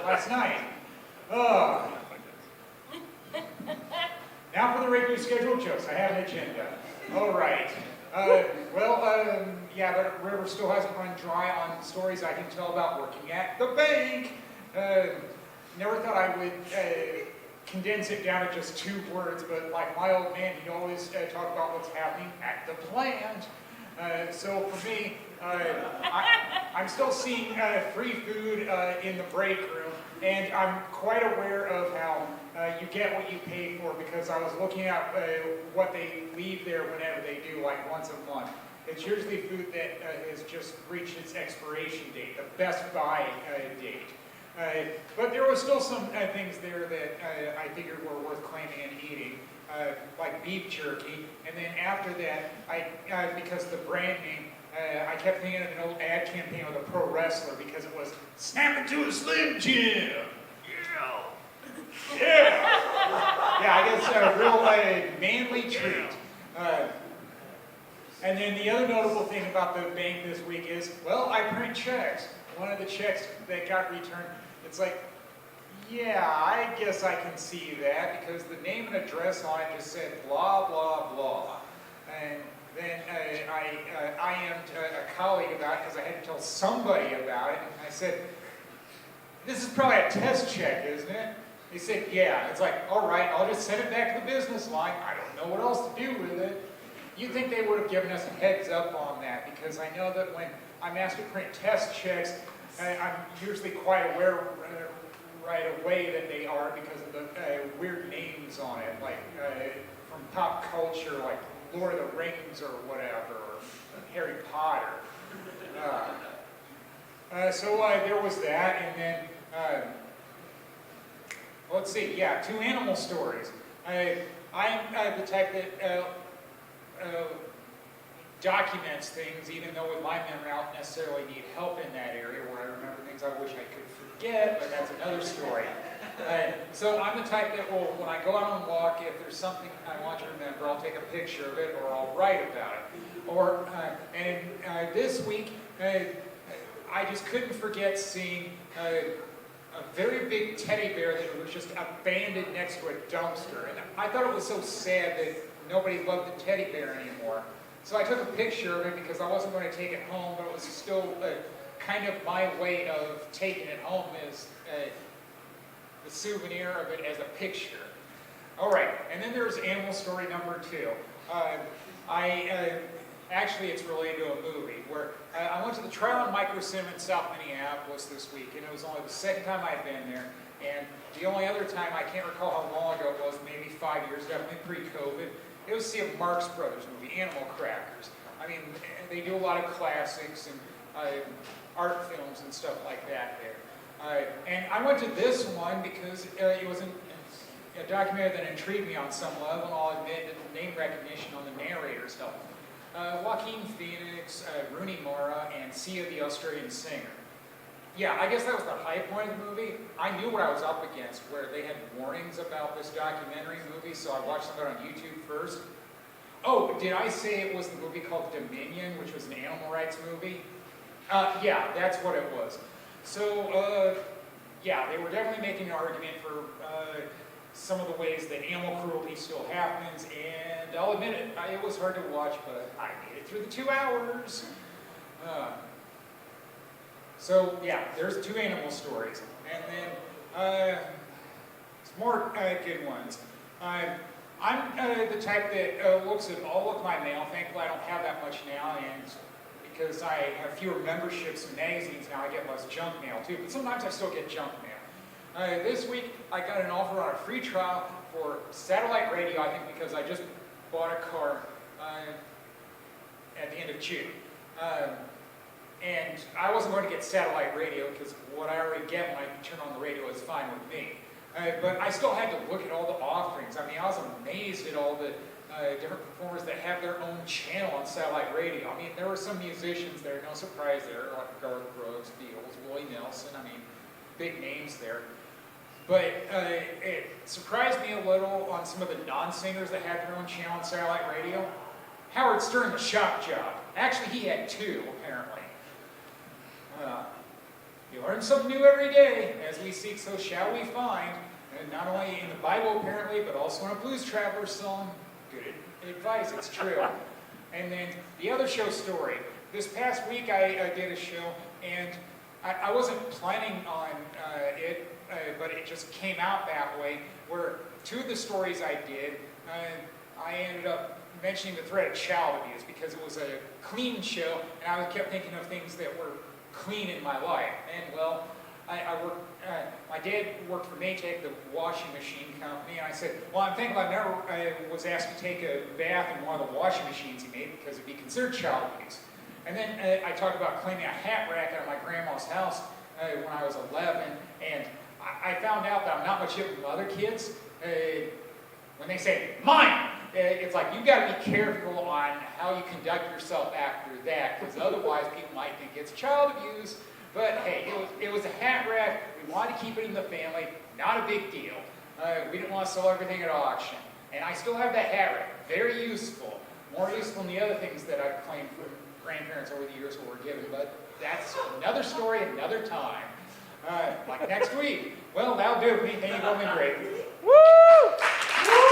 last night. Oh. Now for the regularly scheduled jokes. I have an agenda. All right. Yeah, the river still hasn't run dry on stories I can tell about working at the bank. Never thought I would condense it down to just 2 words, but like my old man, he'd always talk about what's happening at the plant. So for me, I'm still seeing free food in the break room, and I'm quite aware of how you get what you pay for, because I was looking at what they leave there whenever they do, like once a month. It's usually food that has just reached its expiration date, the Best Buy date. But there was still some things there that I figured were worth claiming and eating, like beef jerky. And then after that, because the brand name, I kept thinking of an old ad campaign with a pro wrestler, because it was "Snap into a Slim Jim." Yeah. Yeah, I guess a real manly treat. And then the other notable thing about the bank this week is, well, I print checks. One of the checks that got returned, it's like, yeah, I guess I can see that, because the name and address on it just said blah, blah, blah. And then I asked a colleague about it, because I had to tell somebody about it. And I said, this is probably a test check, isn't it? He said, yeah. It's like, all right, I'll just send it back to the business line. I don't know what else to do with it. You'd think they would have given us a heads up on that, because I know that when I'm asked to print test checks, I'm usually quite aware right away that they are, because of the weird names on it, like from pop culture, like Lord of the Rings or whatever, or Harry Potter. So there was that, and then, let's see, yeah, 2 animal stories. I'm the type that documents things, even though with my memory I don't necessarily need help in that area, where I remember things I wish I could forget, but that's another story. So I'm the type that will, when I go out on a walk, if there's something I want to remember, I'll take a picture of it, or I'll write about it. Or, this week, I just couldn't forget seeing a very big teddy bear that was just abandoned next to a dumpster. And I thought it was so sad that nobody loved the teddy bear anymore. So I took a picture of it, because I wasn't going to take it home, but it was still kind of my way of taking it home, as the souvenir of it as a picture. All right, and then there's animal story number 2. Actually, it's related to a movie, where I went to the Trial and Micro Sim in South Minneapolis this week, and it was only the 2nd time I'd been there, and the only other time, I can't recall how long ago it was, maybe 5 years, definitely pre-COVID, it was to see a Marx Brothers movie, Animal Crackers. I mean, they do a lot of classics and art films and stuff like that there. And I went to this one because it was a documentary that intrigued me on some level, and I'll admit that the name recognition on the narrators helped. Joaquin Phoenix, Rooney Mara, and Sia the Australian singer. Yeah, I guess that was the high point of the movie. I knew what I was up against, where they had warnings about this documentary movie, so I watched some of it on YouTube first. Oh, did I say it was the movie called Dominion, which was an animal rights movie? Yeah, that's what it was. So, yeah, they were definitely making an argument for some of the ways that animal cruelty still happens, and I'll admit it, it was hard to watch, but I made it through the 2 hours. So, yeah, there's 2 animal stories. And then, some more good ones. I'm the type that looks at all of my mail. Thankfully, I don't have that much now, and because I have fewer memberships in magazines now, I get less junk mail too. But sometimes I still get junk mail. This week, I got an offer on a free trial for satellite radio, I think because I just bought a car at the end of June. And I wasn't going to get satellite radio, because what I already get when I turn on the radio is fine with me. But I still had to look at all the offerings. I mean, I was amazed at all the different performers that have their own channel on satellite radio. I mean, there were some musicians there, no surprise there, like Garth Brooks, Beatles, Willie Nelson, I mean, big names there. But it surprised me a little on some of the non-singers that had their own channel on satellite radio. Howard Stern, the shock job. Actually, he had 2, apparently. You learn something new every day. As we seek, so shall we find. And not only in the Bible, apparently, but also in a Blues Traveler song. Good advice, it's true. And then the other show story. This past week I did a show, and I wasn't planning on it, but it just came out that way, where two of the stories I did, I ended up mentioning the threat of child abuse because it was a clean show, and I kept thinking of things that were clean in my life. And well, my dad worked for Maytag, the washing machine company, and I said, well, I'm thinking I was asked to take a bath in one of the washing machines he made because it'd be considered child abuse. And then I talked about cleaning a hat rack out of my grandma's house when I was 11, and I found out that I'm not much different from other kids. When they say, mine, it's like you've got to be careful on how you conduct yourself after that, because otherwise people might think it's child abuse. But hey, it was a hat rack. We wanted to keep it in the family. Not a big deal. We didn't want to sell everything at auction. And I still have that hat rack. Very useful. More useful than the other things that I've claimed from grandparents over the years were given. But that's another story, another time. Like next week. Well, that'll do it for me. Thank you, Golden Great. Woo!